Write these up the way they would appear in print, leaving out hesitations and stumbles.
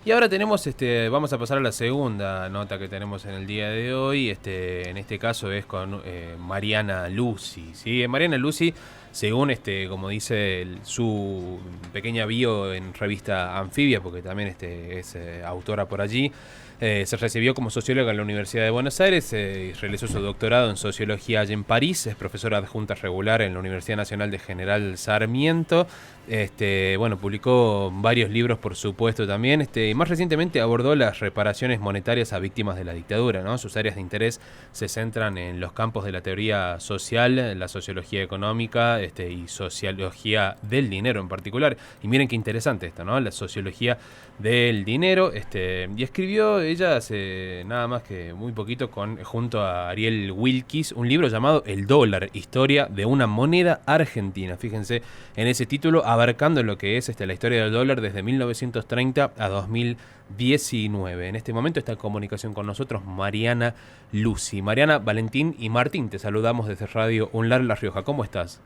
Y ahora tenemos, vamos a pasar a la segunda nota que tenemos en el día de hoy. En este caso es con Mariana Lucy, ¿sí? Mariana Lucy, según como dice su pequeña bio en revista Anfibia, porque también es autora por allí. Se recibió como socióloga en la Universidad de Buenos Aires y realizó su doctorado en sociología allí en París. Es profesora adjunta regular en la Universidad Nacional de General Sarmiento. Bueno, publicó varios libros, por supuesto, también. Y más recientemente abordó las reparaciones monetarias a víctimas de la dictadura, ¿no? Sus áreas de interés se centran en los campos de la teoría social, la sociología económica, y sociología del dinero en particular. Y miren qué interesante esto, ¿no? La sociología del dinero. Y escribió ella hace nada más que muy poquito junto a Ariel Wilkis un libro llamado El dólar, historia de una moneda argentina. Fíjense en ese título, abarcando lo que es la historia del dólar desde 1930 a 2019. En este momento está en comunicación con nosotros Mariana Lucy. Mariana, Valentín y Martín, te saludamos desde Radio UNLAR La Rioja. ¿Cómo estás?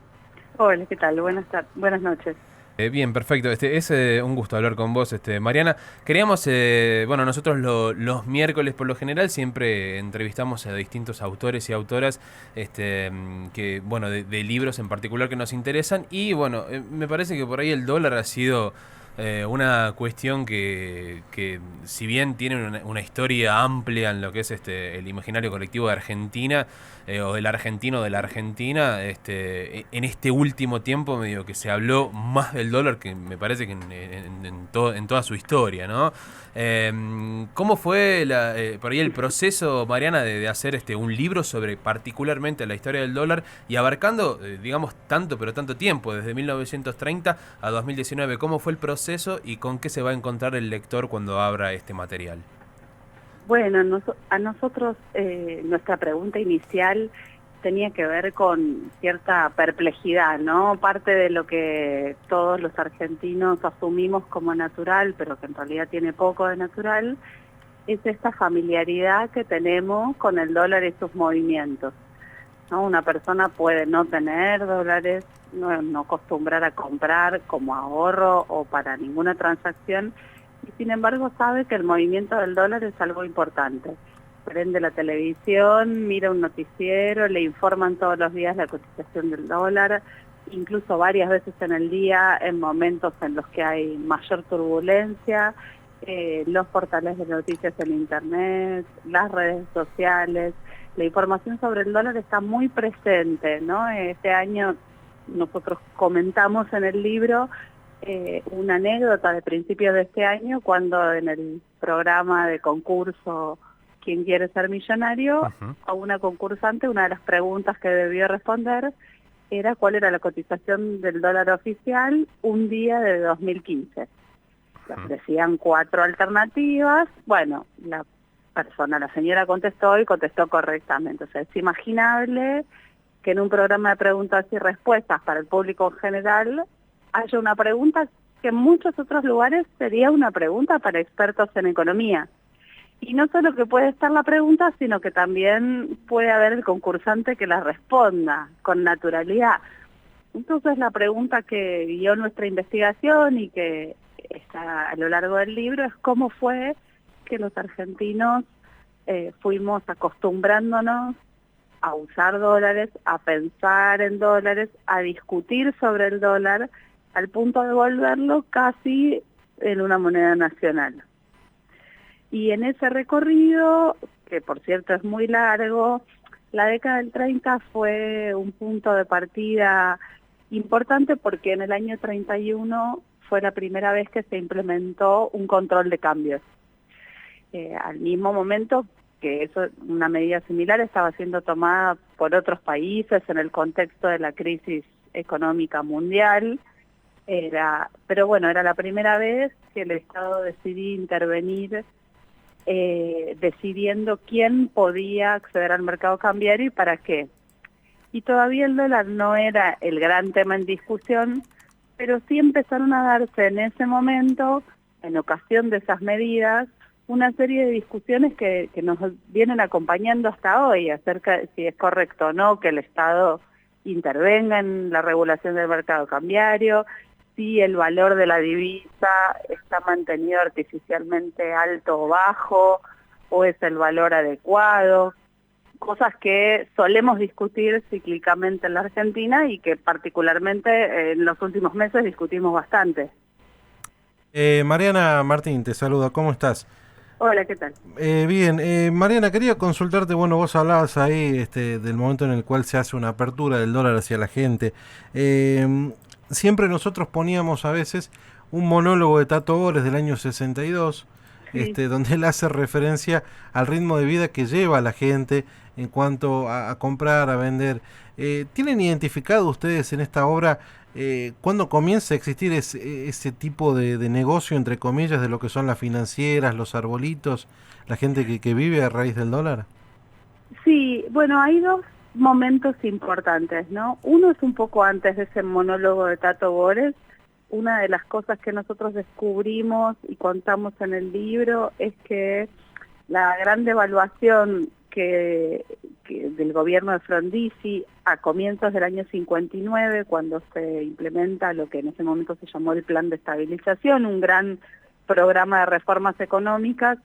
Hola, ¿qué tal? Buenas noches. Bien, perfecto. Es un gusto hablar con vos, Mariana. Queríamos, bueno, nosotros los miércoles por lo general siempre entrevistamos a distintos autores y autoras, que, bueno, de libros en particular que nos interesan. Y bueno, me parece que por ahí el dólar ha sido una cuestión que si bien tiene una historia amplia en lo que es el imaginario colectivo de Argentina, o del argentino de la Argentina, en este último tiempo medio que se habló más del dólar que me parece que en toda su historia, ¿no? ¿Cómo fue por ahí el proceso, Mariana, de hacer un libro sobre particularmente la historia del dólar y abarcando, digamos, tanto pero tanto tiempo, desde 1930 a 2019? ¿Cómo fue el proceso y con qué se va a encontrar el lector cuando abra este material? Bueno, a nosotros nuestra pregunta inicial tenía que ver con cierta perplejidad, ¿no? Parte de lo que todos los argentinos asumimos como natural, pero que en realidad tiene poco de natural, es esta familiaridad que tenemos con el dólar y sus movimientos, ¿no? Una persona puede no tener dólares, no acostumbrar a comprar como ahorro o para ninguna transacción, y sin embargo sabe que el movimiento del dólar es algo importante. Prende la televisión, mira un noticiero, le informan todos los días la cotización del dólar, incluso varias veces en el día, en momentos en los que hay mayor turbulencia, los portales de noticias en internet, las redes sociales. La información sobre el dólar está muy presente, ¿no? Este año nosotros comentamos en el libro una anécdota de principios de este año, cuando en el programa de concurso ¿Quién quiere ser millonario?, Ujú. a una concursante, una de las preguntas que debió responder era cuál era la cotización del dólar oficial un día de 2015. Le ofrecían 4 alternativas. Bueno, la señora contestó y contestó correctamente. O sea, es imaginable que en un programa de preguntas y respuestas para el público en general haya una pregunta que en muchos otros lugares sería una pregunta para expertos en economía. Y no solo que puede estar la pregunta, sino que también puede haber el concursante que la responda con naturalidad. Entonces la pregunta que guió nuestra investigación y que está a lo largo del libro es cómo fue que los argentinos fuimos acostumbrándonos a usar dólares, a pensar en dólares, a discutir sobre el dólar, al punto de volverlo casi en una moneda nacional. Y en ese recorrido, que por cierto es muy largo, la década del 30 fue un punto de partida importante porque en el año 31 fue la primera vez que se implementó un control de cambios. Al mismo momento que una medida similar estaba siendo tomada por otros países en el contexto de la crisis económica mundial, pero bueno, era la primera vez que el Estado decidía intervenir decidiendo quién podía acceder al mercado cambiario y para qué. Y todavía el dólar no era el gran tema en discusión, pero sí empezaron a darse en ese momento, en ocasión de esas medidas, una serie de discusiones que nos vienen acompañando hasta hoy acerca de si es correcto o no que el Estado intervenga en la regulación del mercado cambiario, si el valor de la divisa está mantenido artificialmente alto o bajo, o es el valor adecuado, cosas que solemos discutir cíclicamente en la Argentina y que particularmente en los últimos meses discutimos bastante. Mariana Martín, te saluda, ¿cómo estás? Hola, ¿qué tal? Bien, Mariana, quería consultarte, bueno, vos hablabas ahí del momento en el cual se hace una apertura del dólar hacia la gente. Siempre nosotros poníamos a veces un monólogo de Tato Bores del año 62, Sí. donde él hace referencia al ritmo de vida que lleva la gente en cuanto a comprar, a vender. ¿Tienen identificado ustedes en esta obra cuándo comienza a existir ese tipo de negocio, entre comillas, de lo que son las financieras, los arbolitos, la gente que vive a raíz del dólar? Sí, bueno, hay dos momentos importantes, ¿no? Uno es un poco antes de ese monólogo de Tato Bores. Una de las cosas que nosotros descubrimos y contamos en el libro es que la gran devaluación que del gobierno de Frondizi a comienzos del año 59, cuando se implementa lo que en ese momento se llamó el Plan de Estabilización, un gran programa de reformas económicas,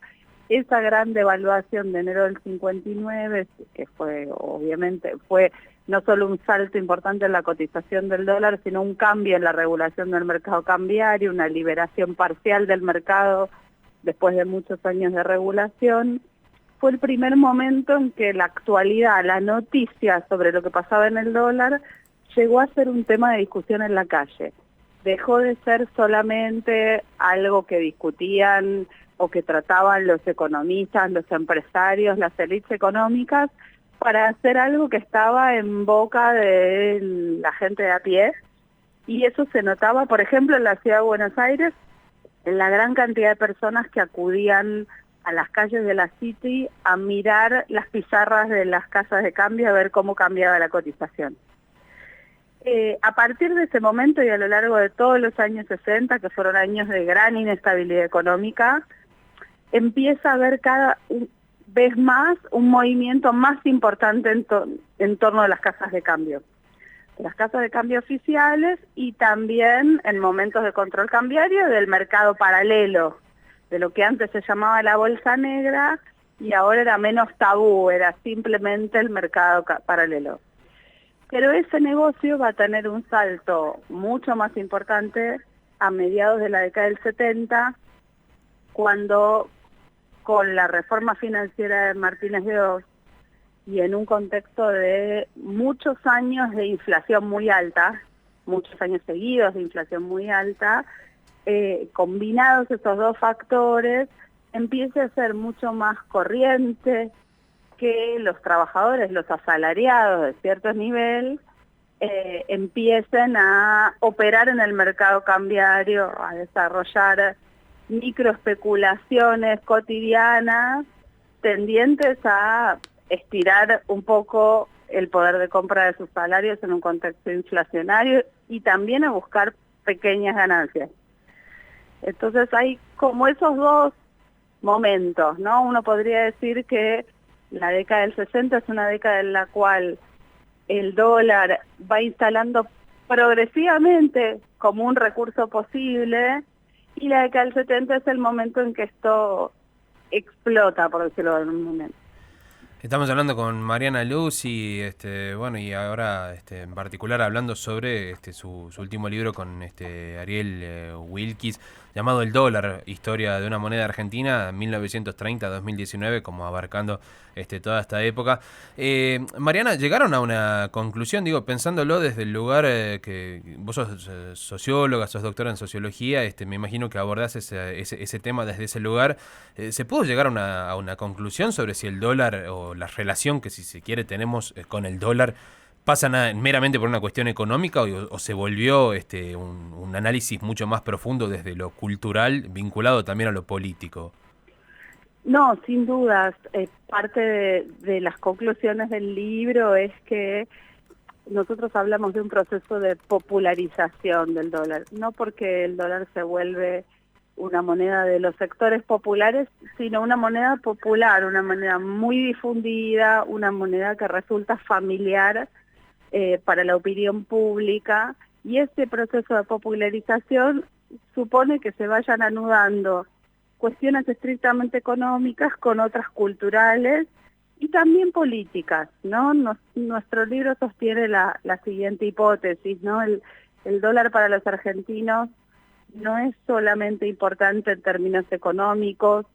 esa gran devaluación de enero del 59, que fue obviamente, fue no solo un salto importante en la cotización del dólar, sino un cambio en la regulación del mercado cambiario, una liberación parcial del mercado después de muchos años de regulación. Fue el primer momento en que la actualidad, la noticia sobre lo que pasaba en el dólar, llegó a ser un tema de discusión en la calle. Dejó de ser solamente algo que discutían o que trataban los economistas, los empresarios, las élites económicas, para hacer algo que estaba en boca de la gente de a pie. Y eso se notaba, por ejemplo, en la ciudad de Buenos Aires, en la gran cantidad de personas que acudían a las calles de la City a mirar las pizarras de las casas de cambio, a ver cómo cambiaba la cotización. A partir de ese momento y a lo largo de todos los años 60, que fueron años de gran inestabilidad económica, empieza a haber cada vez más un movimiento más importante en torno a las casas de cambio. Las casas de cambio oficiales y también en momentos de control cambiario del mercado paralelo, de lo que antes se llamaba la bolsa negra y ahora era menos tabú, era simplemente el mercado paralelo. Pero ese negocio va a tener un salto mucho más importante a mediados de la década del 70, cuando con la reforma financiera de Martínez de Oz y en un contexto de muchos años de inflación muy alta, muchos años seguidos de inflación muy alta, combinados esos dos factores, empieza a ser mucho más corriente que los trabajadores, los asalariados de cierto nivel, empiecen a operar en el mercado cambiario, a desarrollar microespeculaciones cotidianas tendientes a estirar un poco el poder de compra de sus salarios en un contexto inflacionario y también a buscar pequeñas ganancias. Entonces hay como esos dos momentos, ¿no? Uno podría decir que la década del 60 es una década en la cual el dólar va instalando progresivamente como un recurso posible y la década del 70 es el momento en que esto explota, por decirlo de un momento. Estamos hablando con Mariana Luz y bueno, y ahora en particular hablando sobre su último libro con Ariel Wilkis, llamado El dólar, historia de una moneda argentina 1930-2019, como abarcando toda esta época. Mariana, ¿llegaron a una conclusión? Digo, pensándolo desde el lugar que vos sos socióloga, sos doctora en sociología, me imagino que abordás ese tema desde ese lugar. ¿Se pudo llegar a una conclusión sobre si el dólar o la relación que, si se quiere, tenemos con el dólar pasa meramente por una cuestión económica o se volvió un análisis mucho más profundo desde lo cultural, vinculado también a lo político? No, sin dudas. Parte de las conclusiones del libro es que nosotros hablamos de un proceso de popularización del dólar, no porque el dólar se vuelve una moneda de los sectores populares, sino una moneda popular, una moneda muy difundida, una moneda que resulta familiar para la opinión pública Y este proceso de popularización supone que se vayan anudando cuestiones estrictamente económicas con otras culturales y también políticas, ¿no? Nuestro libro sostiene la siguiente hipótesis, ¿no? El dólar para los argentinos no es solamente importante en términos económicos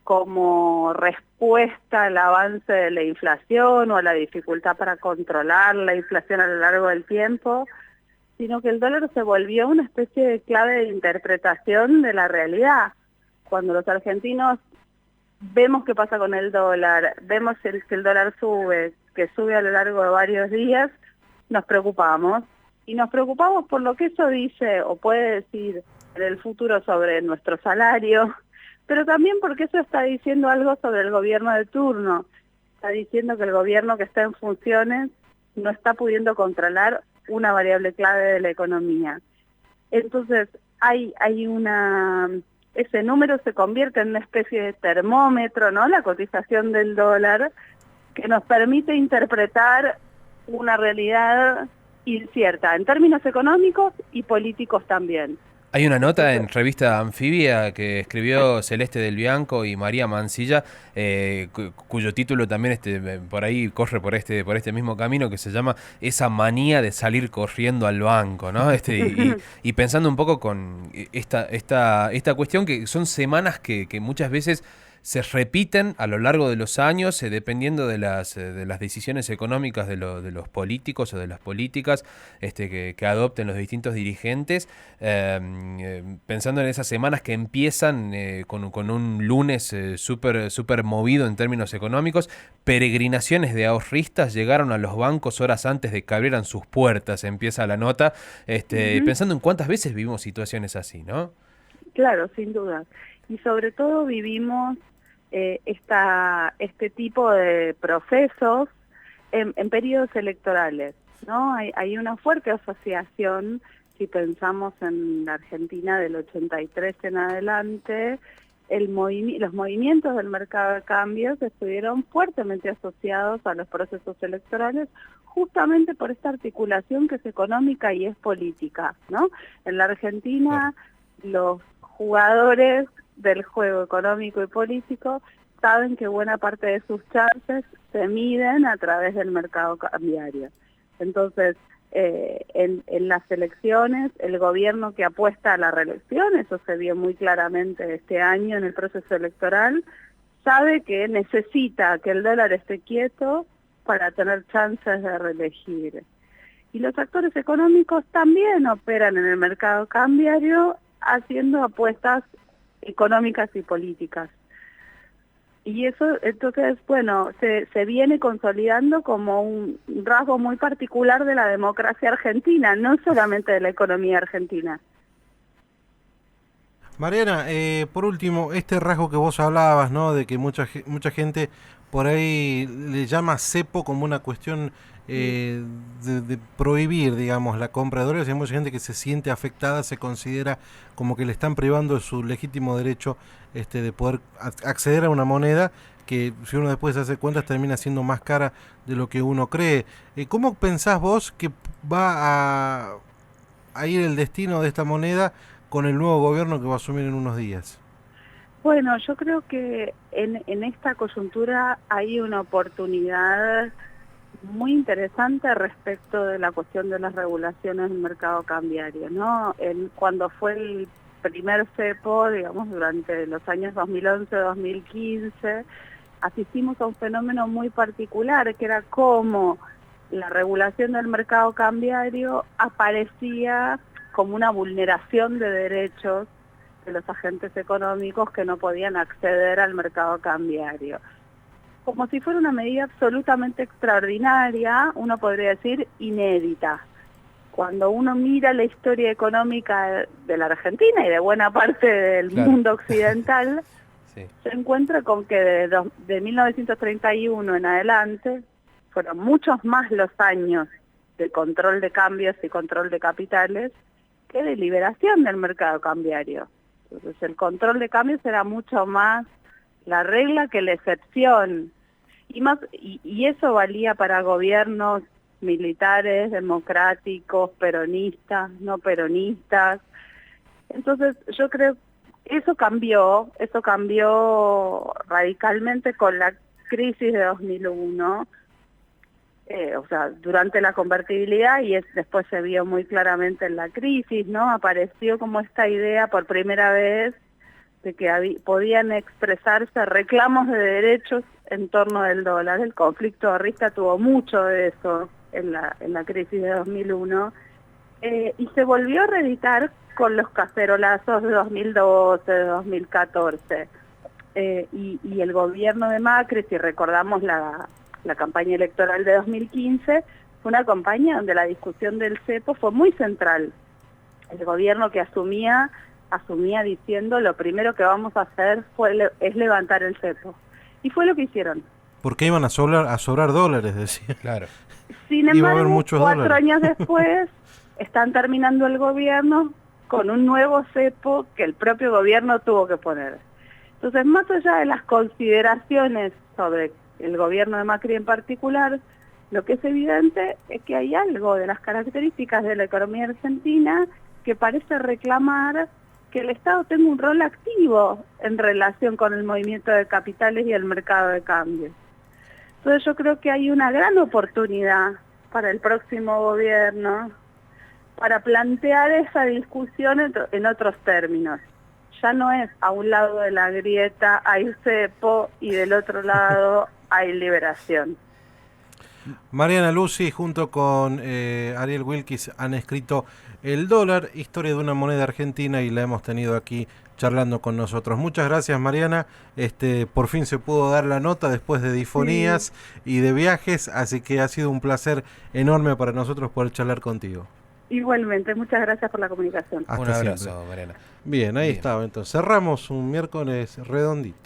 como respuesta al avance de la inflación o a la dificultad para controlar la inflación a lo largo del tiempo, sino que el dólar se volvió una especie de clave de interpretación de la realidad. Cuando los argentinos vemos qué pasa con el dólar, vemos que el dólar sube, que sube a lo largo de varios días, nos preocupamos. Y nos preocupamos por lo que eso dice o puede decir en el futuro sobre nuestro salario, pero también porque eso está diciendo algo sobre el gobierno de turno. Está diciendo que el gobierno que está en funciones no está pudiendo controlar una variable clave de la economía. Entonces, ese número se convierte en una especie de termómetro, ¿no? La cotización del dólar, que nos permite interpretar una realidad incierta en términos económicos y políticos también. Hay una nota en revista Anfibia que escribió Celeste del Bianco y María Mansilla, cuyo título también por ahí corre por este mismo camino, que se llama Esa manía de salir corriendo al banco, ¿no? Y pensando un poco con esta cuestión, que son semanas que muchas veces se repiten a lo largo de los años, dependiendo de las decisiones económicas de los políticos o de las políticas que adopten los distintos dirigentes, pensando en esas semanas que empiezan con un lunes súper movido en términos económicos. Peregrinaciones de ahorristas llegaron a los bancos horas antes de que abrieran sus puertas, empieza la nota, pensando en cuántas veces vivimos situaciones así, ¿no? Claro, sin duda. Y sobre todo vivimos este tipo de procesos en periodos electorales, ¿no? Hay una fuerte asociación, si pensamos en la Argentina del 83 en adelante, los movimientos del mercado de cambios estuvieron fuertemente asociados a los procesos electorales, justamente por esta articulación que es económica y es política, ¿no? En la Argentina, los jugadores del juego económico y político saben que buena parte de sus chances se miden a través del mercado cambiario. Entonces, en las elecciones, el gobierno que apuesta a la reelección, eso se vio muy claramente este año en el proceso electoral, sabe que necesita que el dólar esté quieto para tener chances de reelegir. Y los actores económicos también operan en el mercado cambiario haciendo apuestas económicas y políticas. Y eso, entonces, bueno, se viene consolidando como un rasgo muy particular de la democracia argentina, no solamente de la economía argentina. Mariana, por último, este rasgo que vos hablabas, ¿no? De que mucha gente por ahí le llama cepo como una cuestión de prohibir, digamos, la compra de dólares. Hay mucha gente que se siente afectada, se considera como que le están privando de su legítimo derecho de poder acceder a una moneda que, si uno después hace cuentas, termina siendo más cara de lo que uno cree. ¿Cómo pensás vos que va a ir el destino de esta moneda con el nuevo gobierno que va a asumir en unos días? Bueno, yo creo que en esta coyuntura hay una oportunidad muy interesante respecto de la cuestión de las regulaciones del mercado cambiario, ¿no? Cuando fue el primer cepo, digamos, durante los años 2011-2015, asistimos a un fenómeno muy particular, que era cómo la regulación del mercado cambiario aparecía como una vulneración de derechos de los agentes económicos que no podían acceder al mercado cambiario. Como si fuera una medida absolutamente extraordinaria, uno podría decir inédita. Cuando uno mira la historia económica de la Argentina y de buena parte del mundo occidental, sí, se encuentra con que de 1931 en adelante fueron muchos más los años de control de cambios y control de capitales que de liberación del mercado cambiario. Entonces el control de cambios era mucho más la regla que la excepción. Y eso valía para gobiernos militares, democráticos, peronistas, no peronistas. Entonces yo creo que eso cambió radicalmente con la crisis de 2001, o sea, durante la convertibilidad, y después se vio muy claramente en la crisis, ¿no? Apareció como esta idea por primera vez de que podían expresarse reclamos de derechos en torno del dólar. El conflicto ahorrista tuvo mucho de eso en la crisis de 2001, y se volvió a reeditar con los cacerolazos de 2012, de 2014. Y el gobierno de Macri, si recordamos la campaña electoral de 2015, fue una campaña donde la discusión del cepo fue muy central. El gobierno que asumía diciendo lo primero que vamos a hacer es levantar el cepo. Y fue lo que hicieron. Porque iban a sobrar dólares, decía. Claro. Sin Iba a haber embargo, muchos 4 dólares. años después, están terminando el gobierno con un nuevo cepo que el propio gobierno tuvo que poner. Entonces, más allá de las consideraciones sobre el gobierno de Macri en particular, lo que es evidente es que hay algo de las características de la economía argentina que parece reclamar que el Estado tenga un rol activo en relación con el movimiento de capitales y el mercado de cambios. Entonces yo creo que hay una gran oportunidad para el próximo gobierno para plantear esa discusión en otros términos. Ya no es a un lado de la grieta hay cepo y del otro lado hay liberación. Mariana Lucy junto con Ariel Wilkis han escrito El dólar, historia de una moneda argentina, y la hemos tenido aquí charlando con nosotros. Muchas gracias, Mariana. Por fin se pudo dar la nota después de difonías y de viajes, así que ha sido un placer enorme para nosotros poder charlar contigo. Igualmente, muchas gracias por la comunicación. Hasta Un abrazo, siempre. Mariana. Bien, ahí estaba. Entonces cerramos un miércoles redondito.